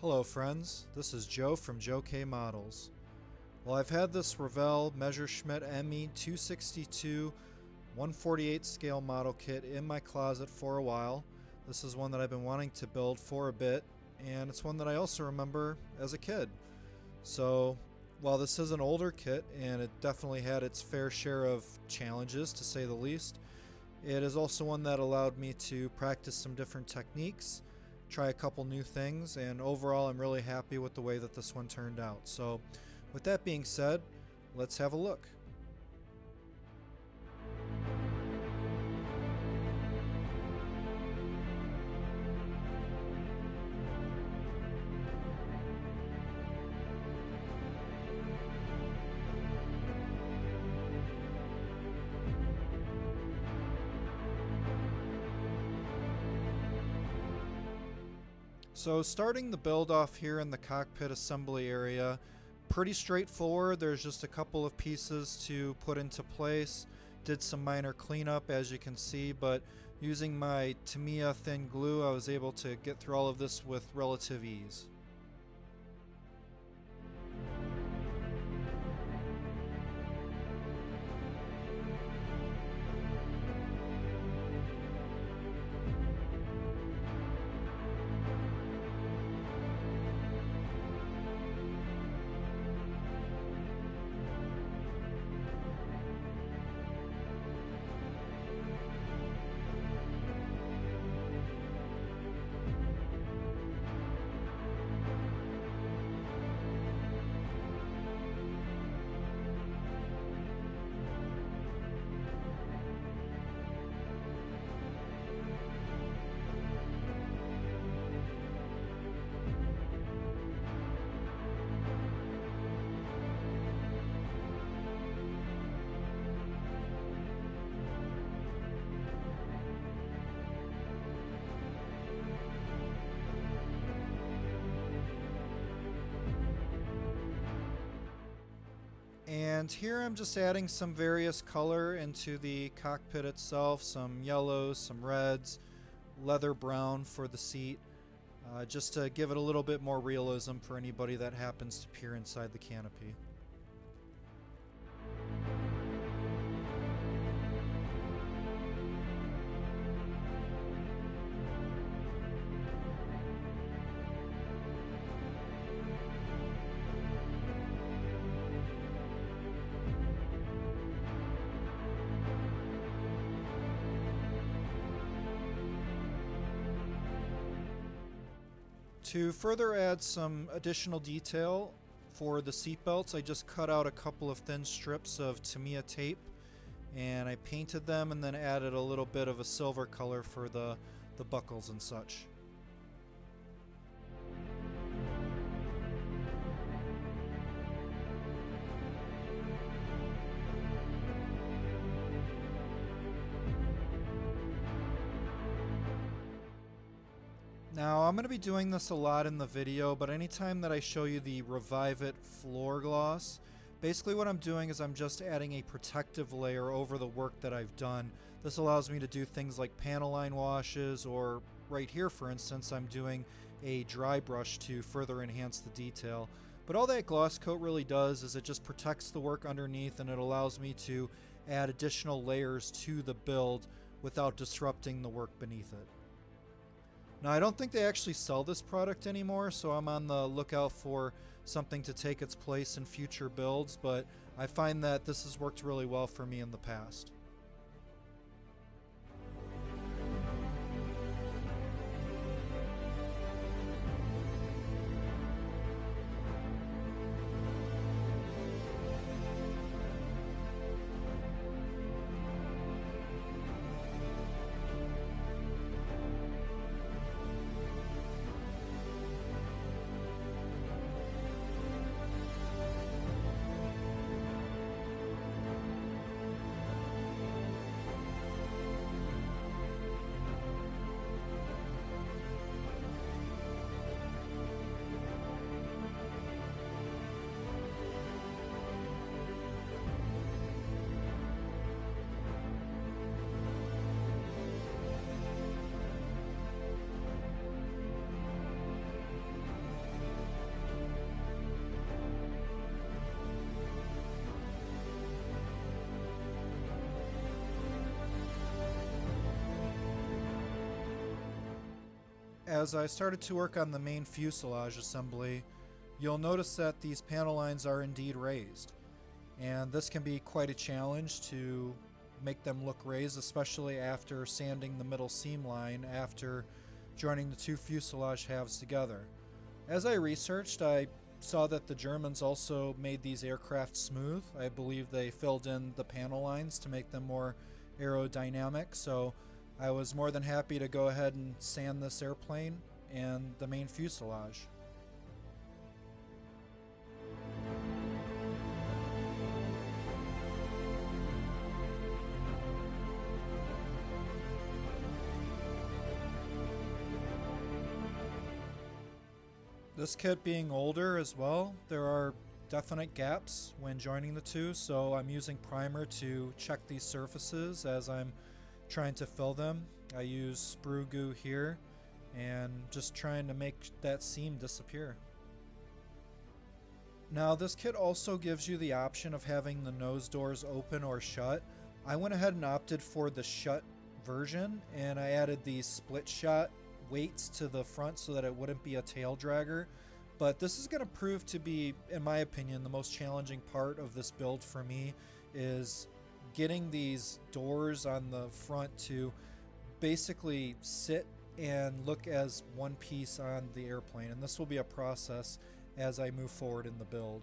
Hello friends, this is Joe from Joe K Models. Well, I've had this Revell Messerschmitt ME 262 148 scale model kit in my closet for a while. This is one that I've been wanting to build for a bit, and it's one that I also remember as a kid. So while this is an older kit and it definitely had its fair share of challenges to say the least, it is also one that allowed me to practice some different techniques, try a couple new things, and overall I'm really happy with the way that this one turned out. So with that being said, let's have a look. So starting the build off here in the cockpit assembly area, pretty straightforward. There's just a couple of pieces to put into place. Did some minor cleanup as you can see, but using my Tamiya thin glue I was able to get through all of this with relative ease. And here I'm just adding some various color into the cockpit itself, some yellows, some reds, leather brown for the seat, just to give it a little bit more realism for anybody that happens to peer inside the canopy. To further add some additional detail for the seat belts, I just cut out a couple of thin strips of Tamiya tape and I painted them and then added a little bit of a silver color for the buckles and such. Now, I'm going to be doing this a lot in the video, but anytime that I show you the Revive It floor gloss, basically what I'm doing is I'm just adding a protective layer over the work that I've done. This allows me to do things like panel line washes, or right here for instance I'm doing a dry brush to further enhance the detail. But all that gloss coat really does is it just protects the work underneath, and it allows me to add additional layers to the build without disrupting the work beneath it. Now, I don't think they actually sell this product anymore, so I'm on the lookout for something to take its place in future builds, but I find that this has worked really well for me in the past. as I started to work on the main fuselage assembly, you'll notice that these panel lines are indeed raised. And this can be quite a challenge to make them look raised, especially after sanding the middle seam line after joining the two fuselage halves together. As I researched, I saw that the Germans also made these aircraft smooth. I believe they filled in the panel lines to make them more aerodynamic, so I was more than happy to go ahead and sand this airplane and the main fuselage. This kit being older as well, there are definite gaps when joining the two, so I'm using primer to check these surfaces as I'm trying to fill them. I use sprue goo here and just trying to make that seam disappear. Now this kit also gives you the option of having the nose doors open or shut. I went ahead and opted for the shut version, and I added these split shot weights to the front so that it wouldn't be a tail dragger. But this is going to prove to be, in my opinion, the most challenging part of this build for me, is getting these doors on the front to basically sit and look as one piece on the airplane. And this will be a process as I move forward in the build.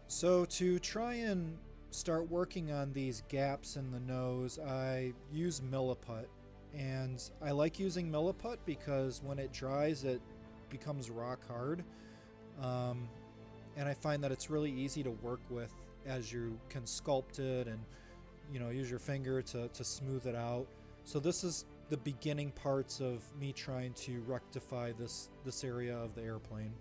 So to try and start working on these gaps in the nose, I use Milliput. And I like using Milliput because when it dries, it becomes rock hard. And I find that it's really easy to work with as you can sculpt it and, you know, use your finger to smooth it out. So this is the beginning parts of me trying to rectify this area of the airplane.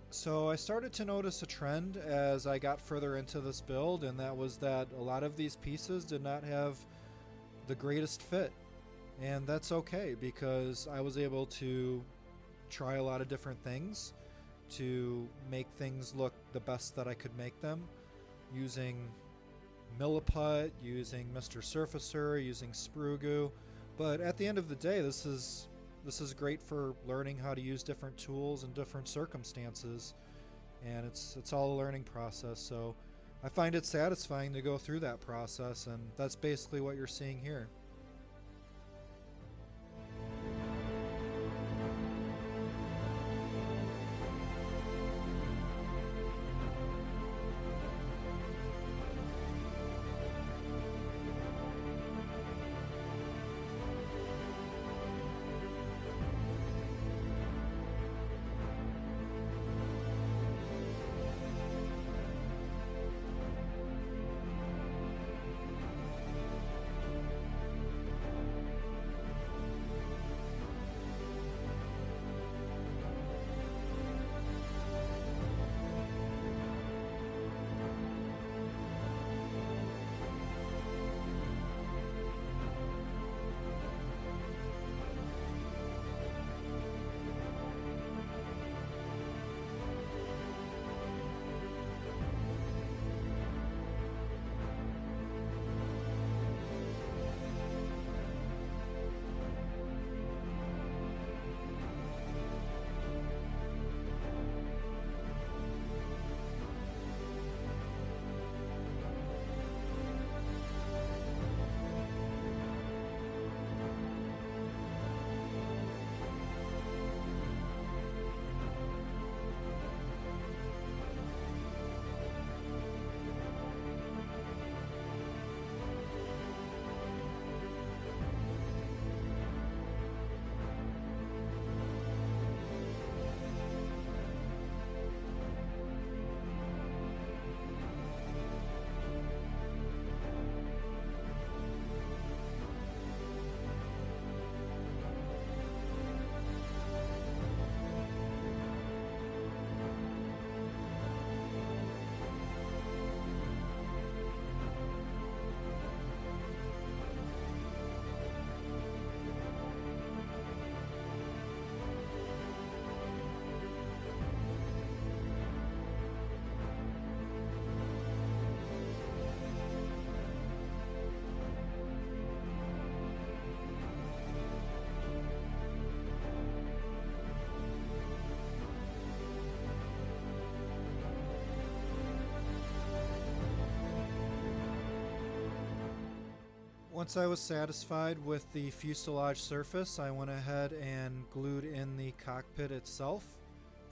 So I started to notice a trend as I got further into this build, and that was that a lot of these pieces did not have the greatest fit. And that's okay, because I was able to try a lot of different things to make things look the best that I could make them, using Milliput, using Mr. Surfacer, using sprue goo. But at the end of the day, this is great for learning how to use different tools in different circumstances, and it's all a learning process. So I find it satisfying to go through that process, and that's basically what you're seeing here. Once I was satisfied with the fuselage surface, I went ahead and glued in the cockpit itself,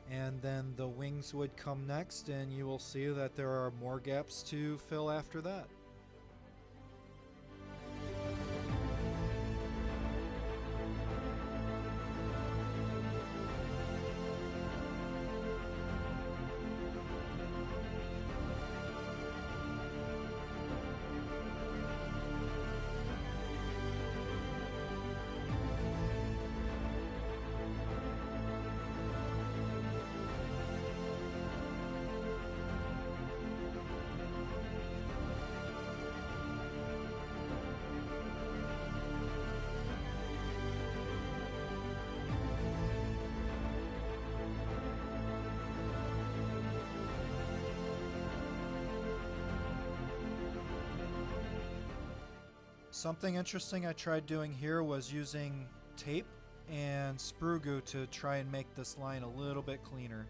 and then the wings would come next, and you will see that there are more gaps to fill after that. Something interesting I tried doing here was using tape and sprue glue to try and make this line a little bit cleaner.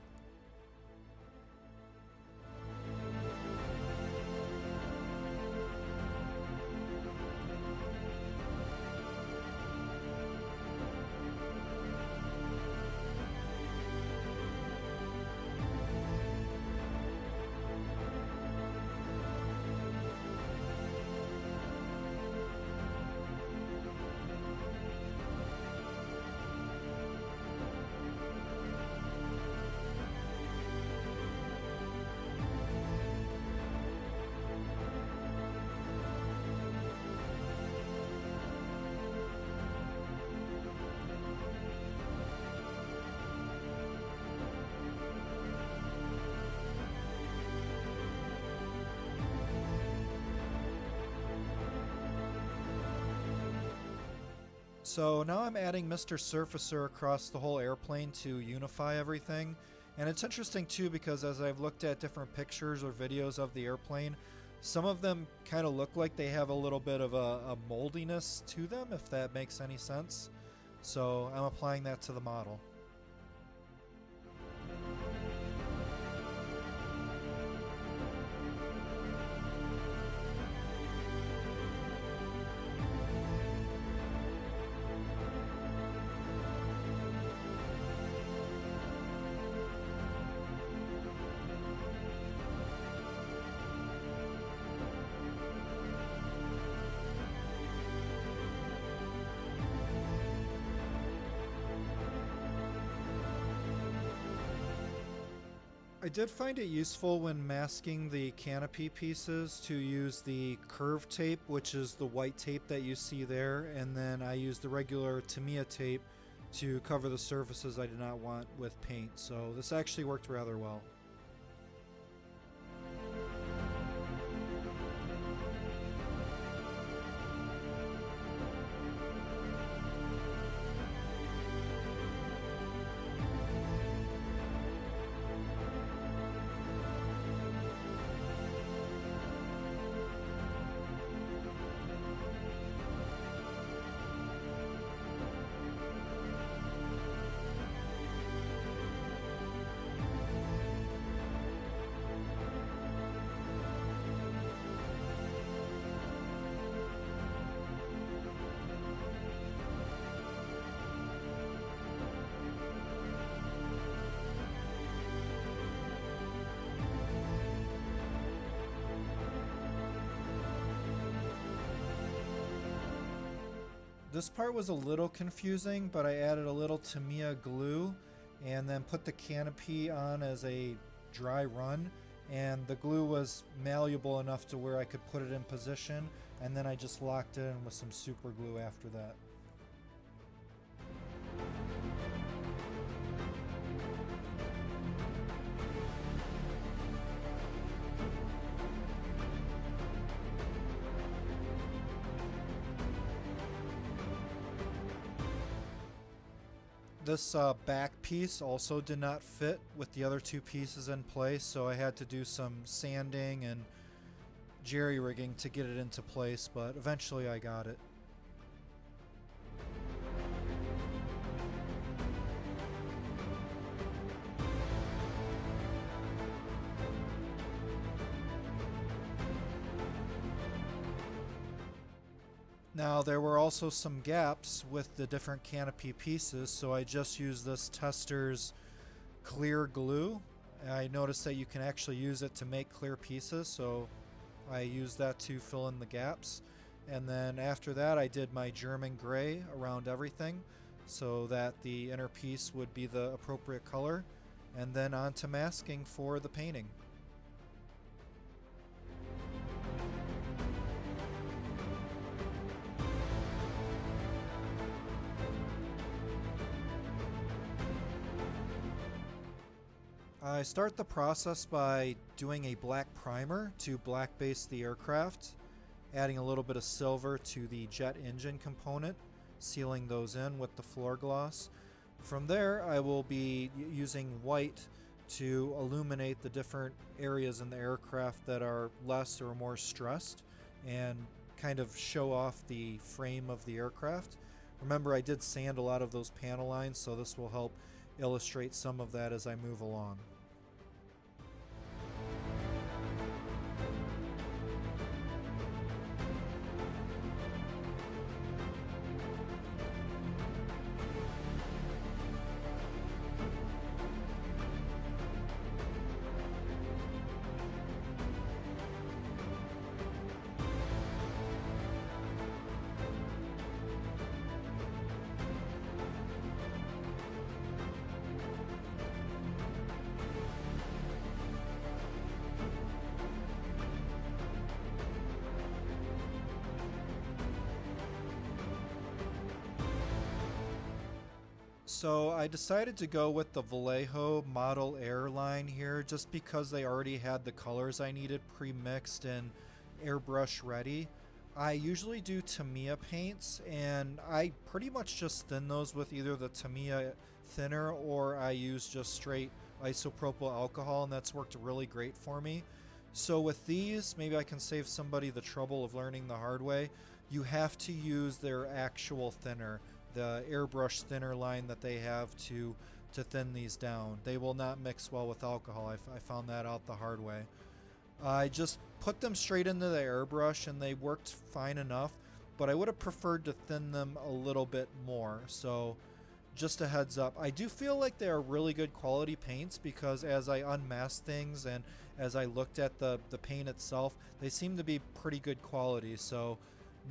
So now I'm adding Mr. Surfacer across the whole airplane to unify everything. And it's interesting too because as I've looked at different pictures or videos of the airplane, some of them kind of look like they have a little bit of a moldiness to them, if that makes any sense. So I'm applying that to the model. I did find it useful when masking the canopy pieces to use the curved tape, which is the white tape that you see there, and then I used the regular Tamiya tape to cover the surfaces I did not want with paint, so this actually worked rather well. This part was a little confusing, but I added a little Tamiya glue and then put the canopy on as a dry run, and the glue was malleable enough to where I could put it in position, and then I just locked it in with some super glue after that. This back piece also did not fit with the other two pieces in place, so I had to do some sanding and jerry-rigging to get it into place, but eventually I got it. Now there were also some gaps with the different canopy pieces, so I just used this Tester's clear glue. I noticed that you can actually use it to make clear pieces, so I used that to fill in the gaps. And then after that I did my German gray around everything so that the inner piece would be the appropriate color, and then on to masking for the painting. I start the process by doing a black primer to black base the aircraft, adding a little bit of silver to the jet engine component, sealing those in with the floor gloss. From there, I will be using white to illuminate the different areas in the aircraft that are less or more stressed and kind of show off the frame of the aircraft. Remember, I did sand a lot of those panel lines, so this will help illustrate some of that as I move along. So I decided to go with the Vallejo model airline here just because they already had the colors I needed pre-mixed and airbrush ready. I usually do Tamiya paints, and I pretty much just thin those with either the Tamiya thinner or I use just straight isopropyl alcohol, and that's worked really great for me. So with these, maybe I can save somebody the trouble of learning the hard way. You have to use their actual thinner, the airbrush thinner line that they have to thin these down. They will not mix well with alcohol. I found that out the hard way. I just put them straight into the airbrush and they worked fine enough, but I would have preferred to thin them a little bit more. So just a heads up. I do feel like they are really good quality paints because as I unmasked things and as I looked at the paint itself, they seem to be pretty good quality. So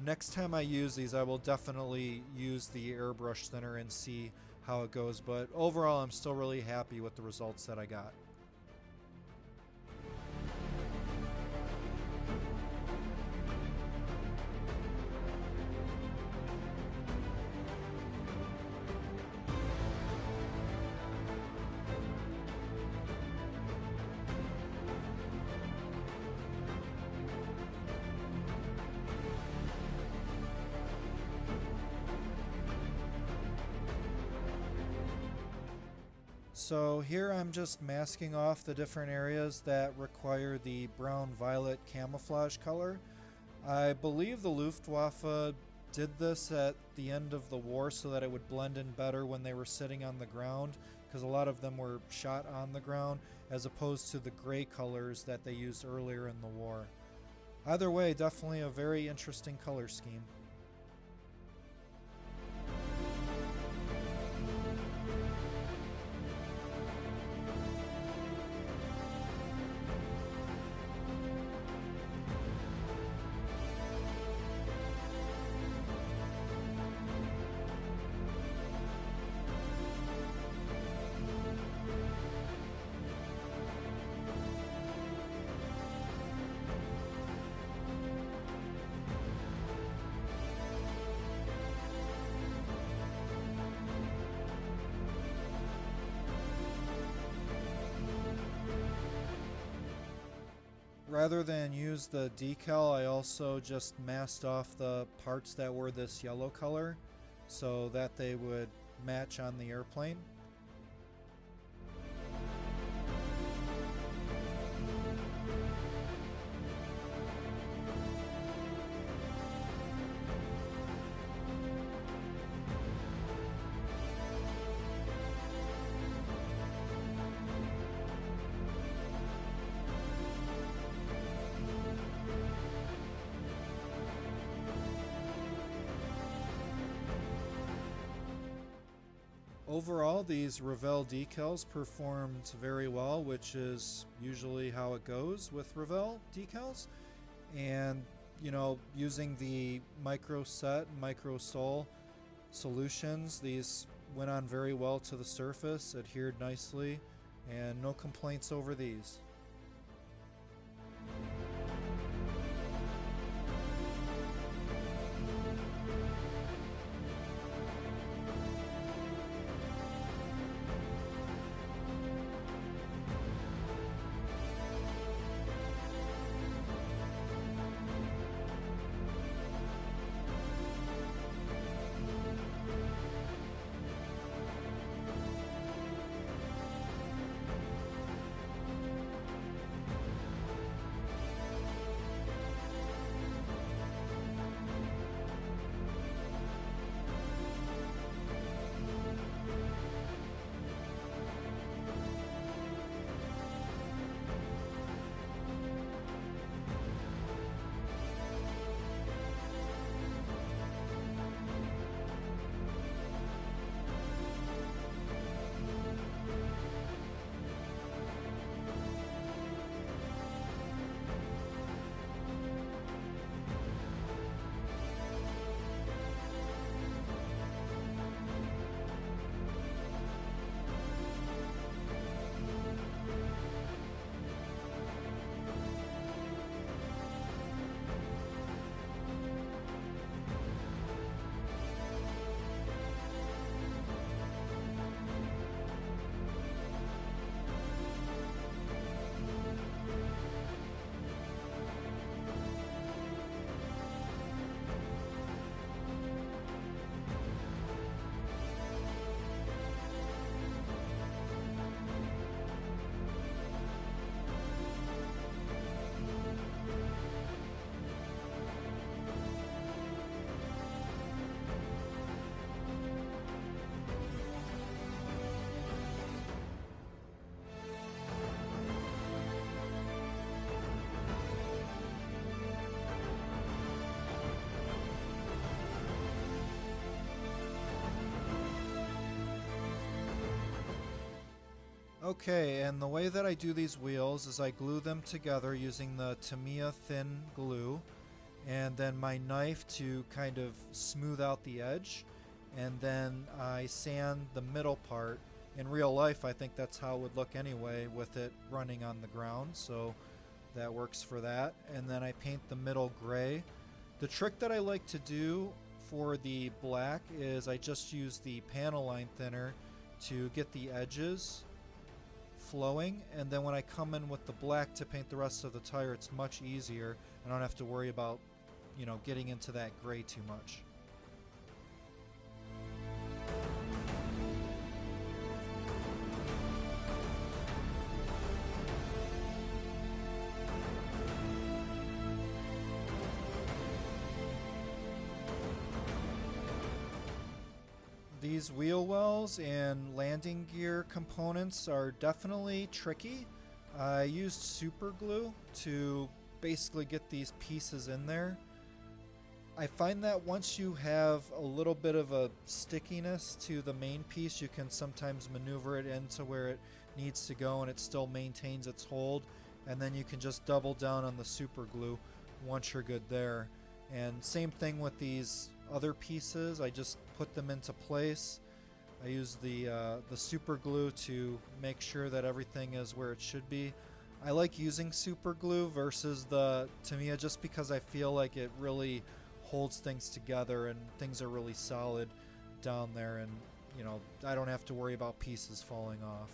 next time I use these, I will definitely use the airbrush thinner and see how it goes. But overall, I'm still really happy with the results that I got. So here I'm just masking off the different areas that require the brown-violet camouflage color. I believe the Luftwaffe did this at the end of the war so that it would blend in better when they were sitting on the ground, because a lot of them were shot on the ground as opposed to the gray colors that they used earlier in the war. Either way, definitely a very interesting color scheme. Rather than use the decal, I also just masked off the parts that were this yellow color so that they would match on the airplane. Overall, these Revell decals performed very well, which is usually how it goes with Revell decals. And, you know, using the micro set, micro sole solutions, these went on very well to the surface, adhered nicely, and no complaints over these. Okay, and the way that I do these wheels is I glue them together using the Tamiya thin glue, and then my knife to kind of smooth out the edge, and then I sand the middle part. In real life, I think that's how it would look anyway with it running on the ground, so that works for that. And then I paint the middle gray. The trick that I like to do for the black is I just use the panel line thinner to get the edges flowing, and then when I come in with the black to paint the rest of the tire, it's much easier. I don't have to worry about, you know, getting into that gray too much. These wheel wells and landing gear components are definitely tricky. I used super glue to basically get these pieces in there. I find that once you have a little bit of a stickiness to the main piece, you can sometimes maneuver it into where it needs to go and it still maintains its hold, and then you can just double down on the super glue once you're good there. And same thing with these other pieces, I just put them into place. I use the super glue to make sure that everything is where it should be. I like using super glue versus the Tamiya just because I feel like it really holds things together and things are really solid down there, and you know, I don't have to worry about pieces falling off.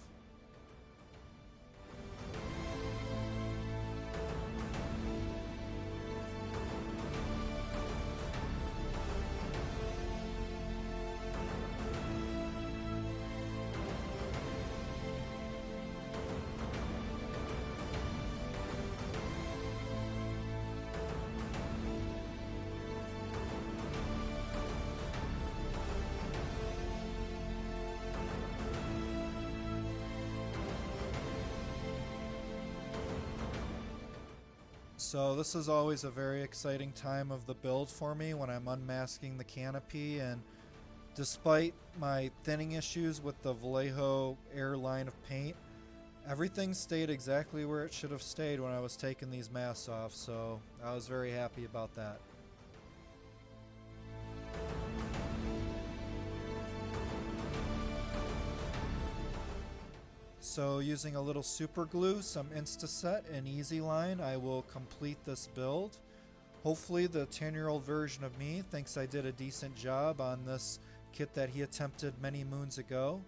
So this is always a very exciting time of the build for me when I'm unmasking the canopy and Despite my thinning issues with the Vallejo Air line of paint, everything stayed exactly where it should have stayed when I was taking these masks off, so I was very happy about that. So using a little super glue, some Instaset, and Easy Line, I will complete this build. Hopefully the 10-year-old version of me thinks I did a decent job on this kit that he attempted many moons ago.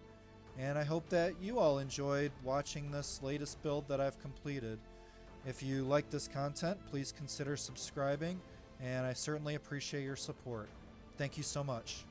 And I hope that you all enjoyed watching this latest build that I've completed. If you like this content, please consider subscribing, and I certainly appreciate your support. Thank you so much.